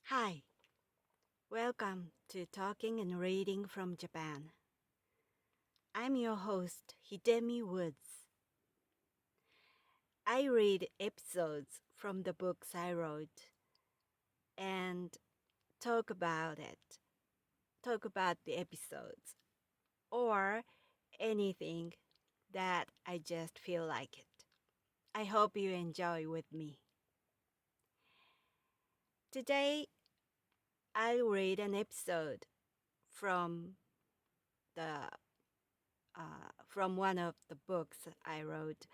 Hi, welcome to Talking and Reading from Japan. I'm your host, Hidemi Woods. I read episodes from the books I wrote and talk about the episodes, or anything that I just feel like it. I hope you enjoy with me. Today, I'll read an episode from one of the books I wrote,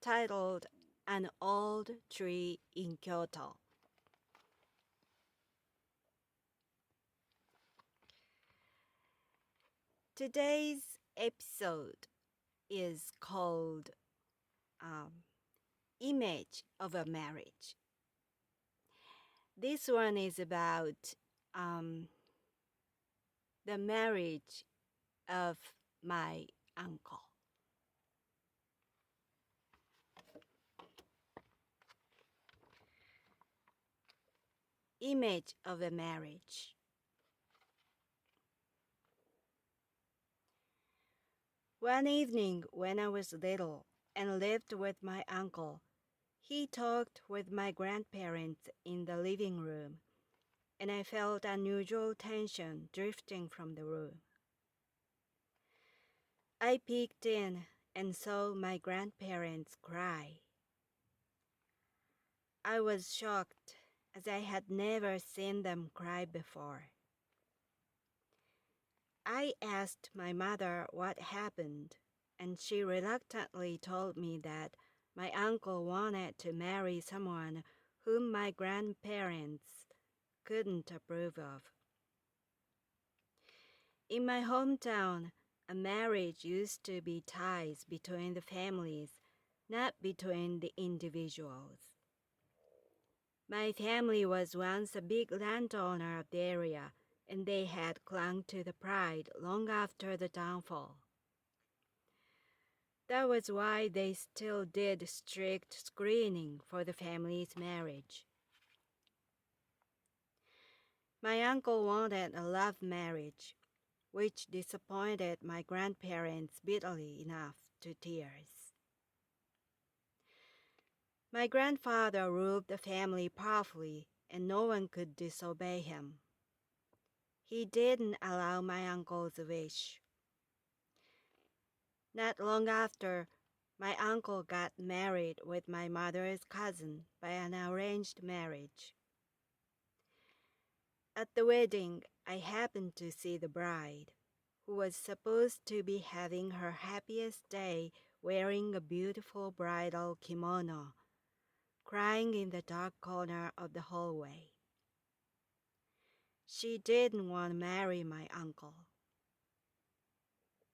titled An Old Tree in Kyoto. Today's episode is called Image of a Marriage. This one is about the marriage of my uncle. Image of a marriage. One evening when I was little and lived with my uncle, he talked with my grandparents in the living room, and I felt unusual tension drifting from the room. I peeked in and saw my grandparents cry. I was shocked, as I had never seen them cry before. I asked my mother what happened, and she reluctantly told me that my uncle wanted to marry someone whom my grandparents couldn't approve of. In my hometown, a marriage used to be ties between the families, not between the individuals. My family was once a big landowner of the area, and they had clung to the pride long after the downfall. That was why they still did strict screening for the family's marriage. My uncle wanted a love marriage, which disappointed my grandparents bitterly enough to tears. My grandfather ruled the family powerfully, and no one could disobey him. He didn't allow my uncle's wish. Not long after, my uncle got married with my mother's cousin by an arranged marriage. At the wedding, I happened to see the bride, who was supposed to be having her happiest day wearing a beautiful bridal kimono, crying in the dark corner of the hallway. She didn't want to marry my uncle.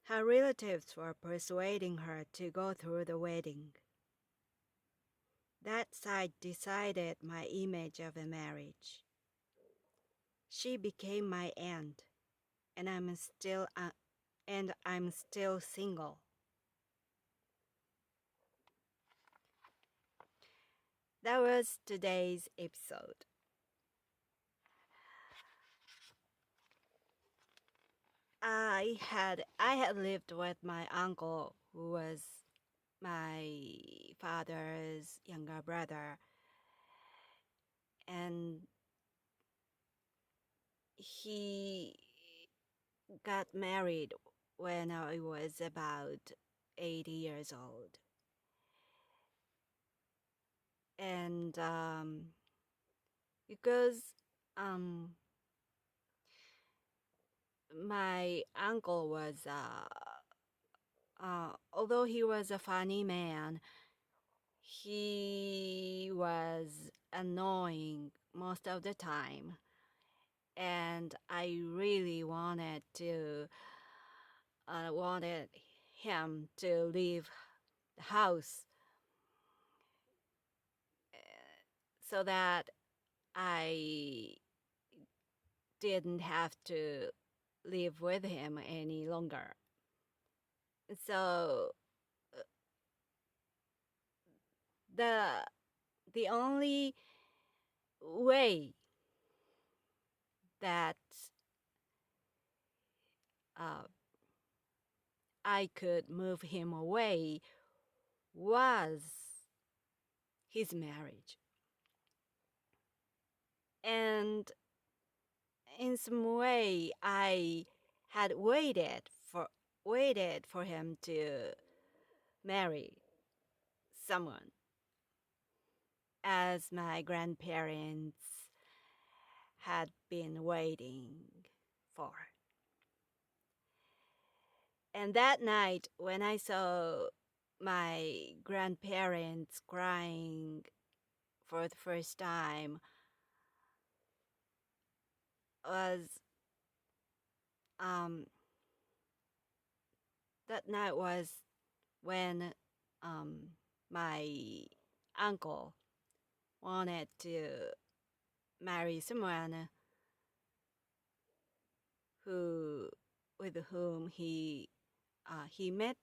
Her relatives were persuading her to go through the wedding. That sight decided my image of a marriage. She became my aunt, and I'm still single. That was today's episode. I had lived with my uncle, who was my father's younger brother, and he got married when I was about 80 years old. And because my uncle was, although he was a funny man, he was annoying most of the time. And I really wanted him to leave the house so that I didn't have to live with him any longer. So the only way that I could move him away was his marriage. And in some way, I had waited for him to marry someone, as my grandparents had been waiting for. And that night, when I saw my grandparents crying for the first time, that night was when my uncle wanted to marry someone with whom he met,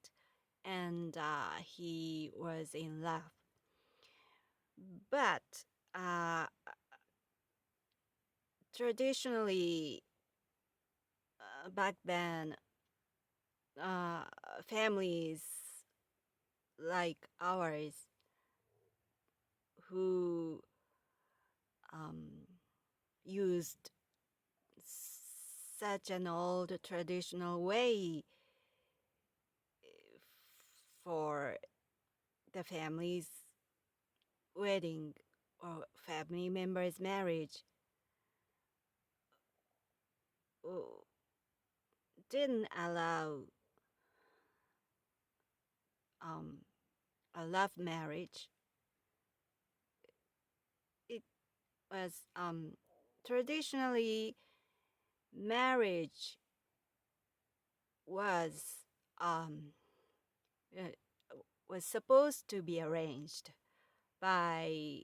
and he was in love. But traditionally, back then, families like ours who used such an old traditional way for the family's wedding or family members' marriage didn't allow a love marriage. It was traditionally marriage was supposed to be arranged by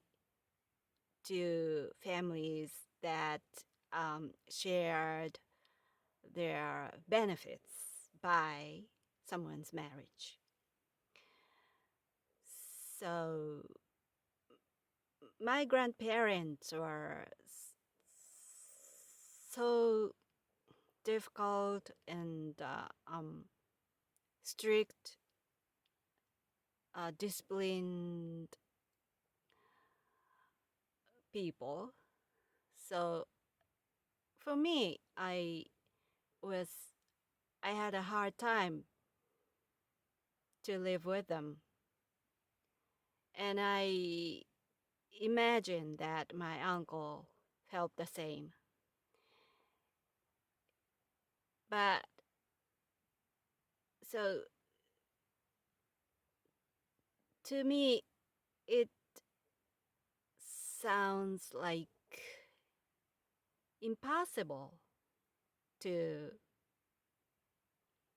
two families that shared their benefits by someone's marriage. So my grandparents were so difficult and strict, disciplined people. So for me, I had a hard time to live with them. And I imagine that my uncle felt the same. But so to me, it sounds like impossible to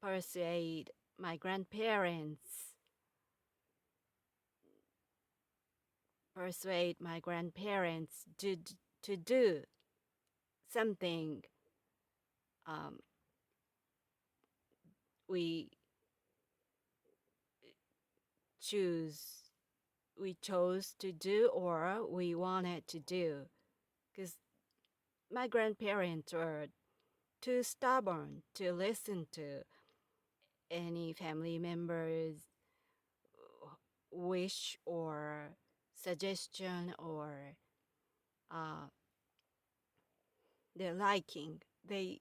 persuade my grandparents to do something we chose to do or we wanted to do, because my grandparents were too stubborn to listen to any family member's wish or suggestion or their liking. They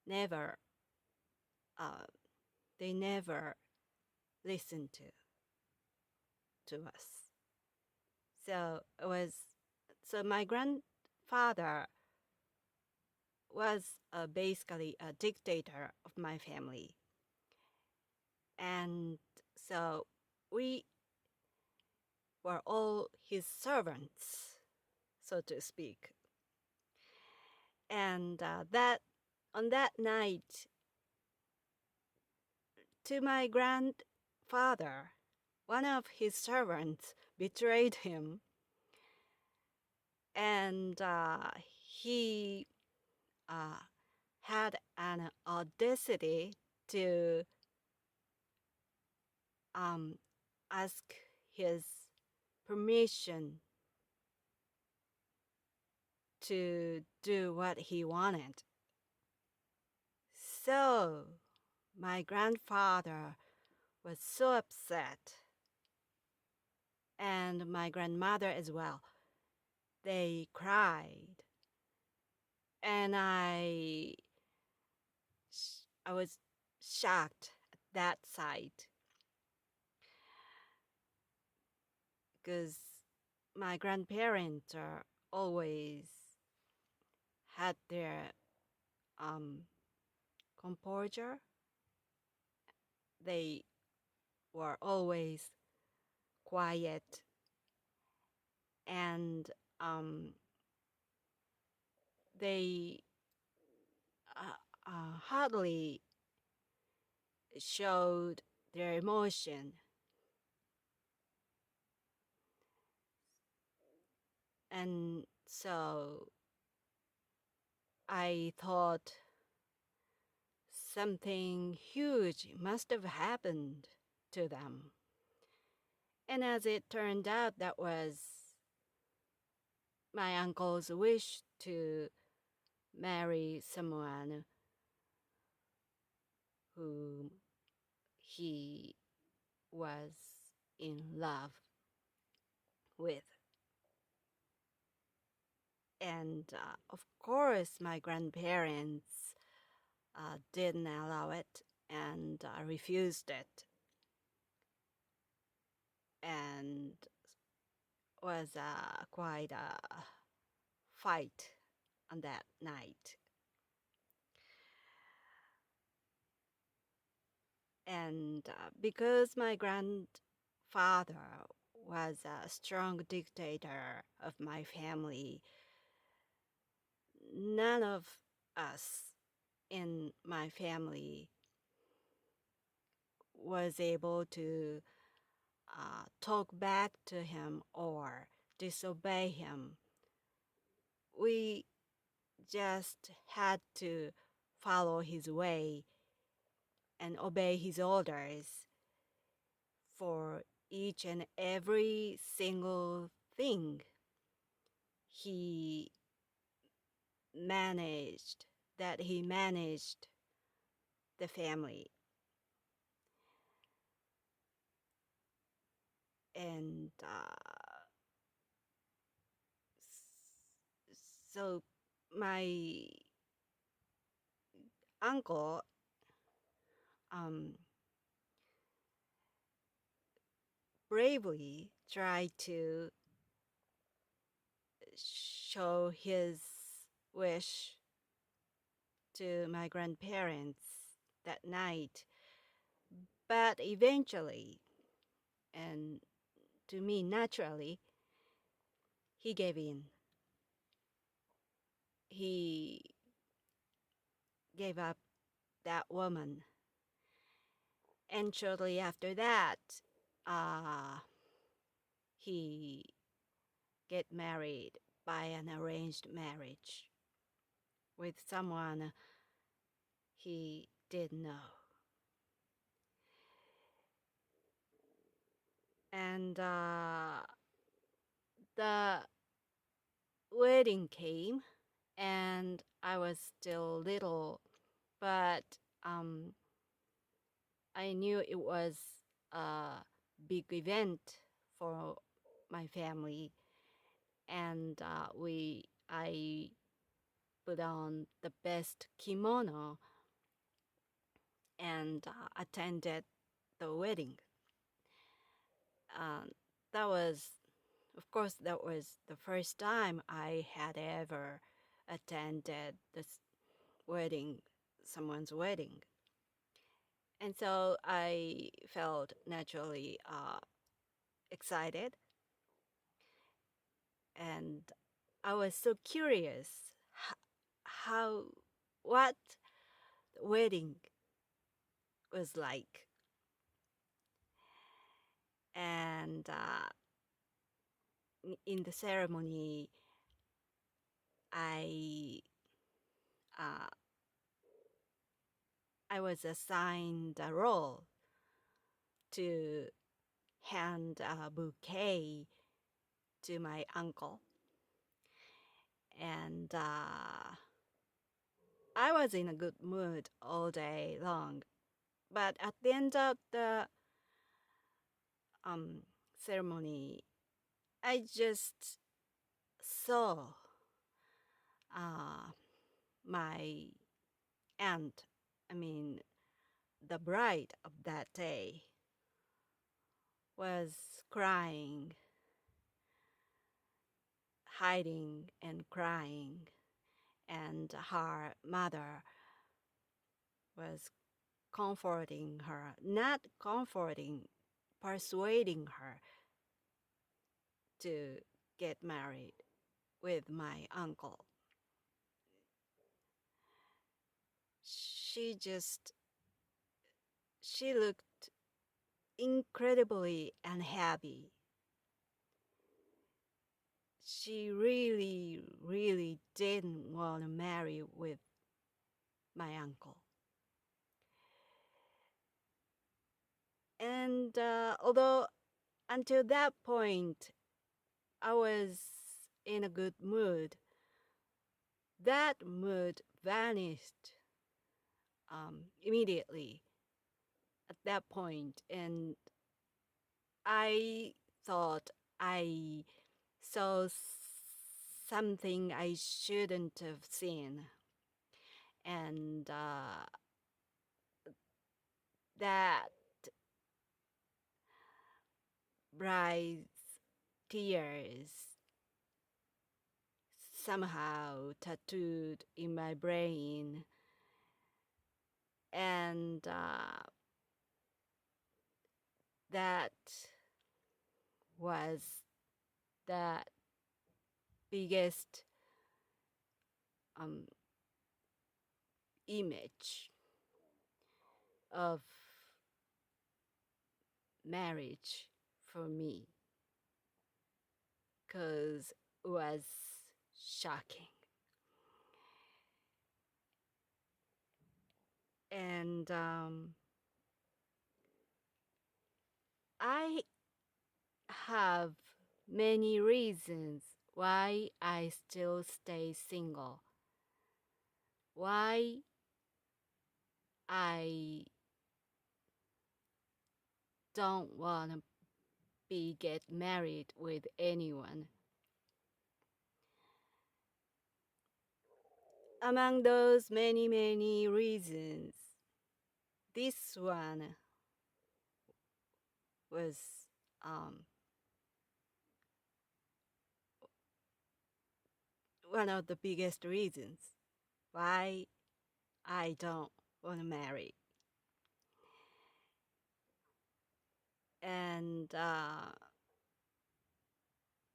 never listened to us. So my grandfather was basically a dictator of my family. And so we were all his servants, so to speak. And on that night, to my grandfather, one of his servants betrayed him, and he had an audacity to ask his permission to do what he wanted. So, my grandfather was so upset, and my grandmother as well. They cried, and I was shocked at that sight, because my grandparents are always had their composure. They were always quiet, and they hardly showed their emotion. And so I thought something huge must have happened to them. And as it turned out, that was my uncle's wish to marry someone whom he was in love with. And of course, my grandparents didn't allow it and refused it, and was quite a fight on that night. And because my grandfather was a strong dictator of my family, none of us in my family was able to talk back to him or disobey him. We just had to follow his way and obey his orders for each and every single thing he managed the family. And so my uncle bravely tried to show his wish to my grandparents that night, but eventually, and to me naturally, he gave in. He gave up that woman, and shortly after that, he get married by an arranged marriage with someone he didn't know. And the wedding came, and I was still little, but I knew it was a big event for my family, and I put on the best kimono and attended the wedding. That was the first time I had ever attended someone's wedding. And so I felt naturally excited. And I was so curious what the wedding was like. And in the ceremony, I was assigned a role to hand a bouquet to my uncle. And I was in a good mood all day long. But at the end of the ceremony, I just saw my aunt, the bride of that day, was crying, hiding and crying, and her mother was comforting her, not comforting, persuading her to get married with my uncle. She looked incredibly unhappy. She really, really didn't want to marry with my uncle. And although until that point I was in a good mood, that mood vanished immediately at that point, and I thought I saw something I shouldn't have seen, and that bride's tears somehow tattooed in my brain, and that was the biggest image of marriage for me, because it was shocking. And I have many reasons why I still stay single, why I don't want to get married with anyone. Among those many, many reasons, this one was one of the biggest reasons why I don't want to marry. And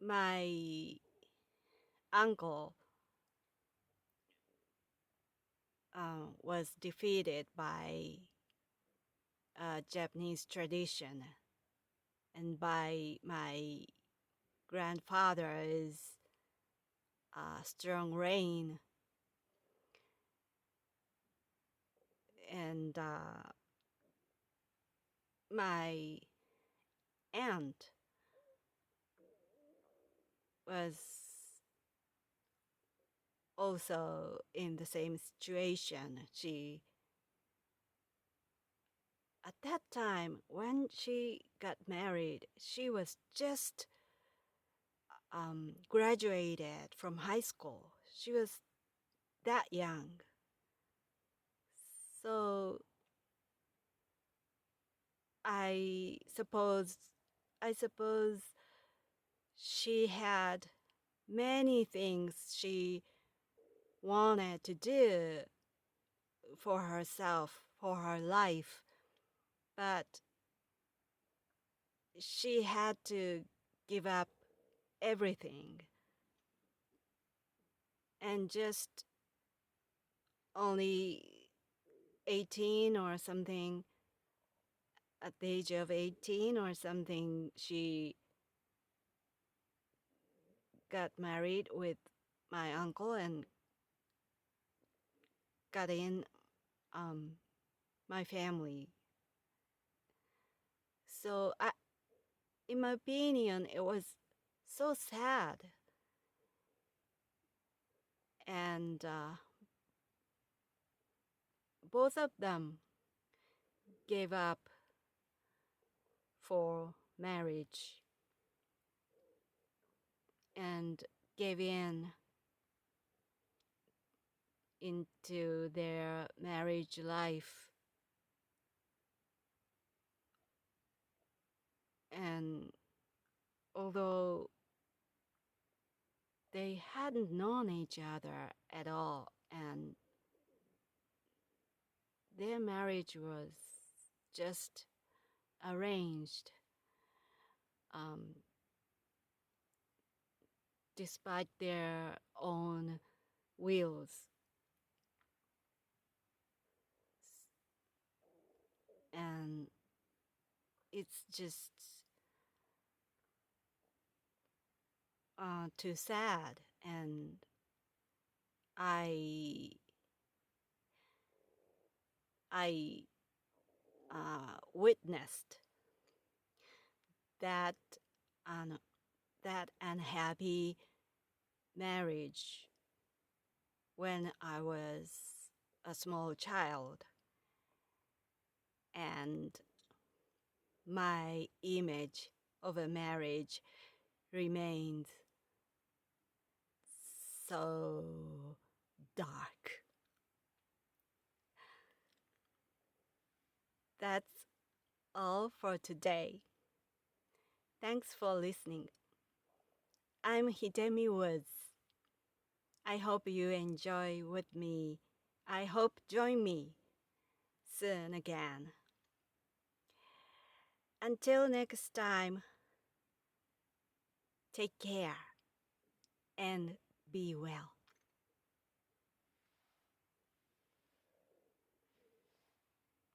my uncle was defeated by Japanese tradition and by my grandfather's strong reign, and my aunt was also in the same situation. She, at that time when she got married, she was just graduated from high school. She was that young. So I suppose she had many things she wanted to do for herself, for her life, but she had to give up everything, and just only 18 or something, at the age of 18 or something, she got married with my uncle and got in my family. So in my opinion, it was so sad. and both of them gave up for marriage and gave in into their marriage life. And although they hadn't known each other at all, and their marriage was just arranged, despite their own wills. And it's just too sad, and I witnessed that unhappy marriage when I was a small child, and my image of a marriage remains so dark. That's all for today. Thanks for listening. I'm Hidemi Woods. I hope you enjoy with me. I hope join me soon again. Until next time, take care and be well.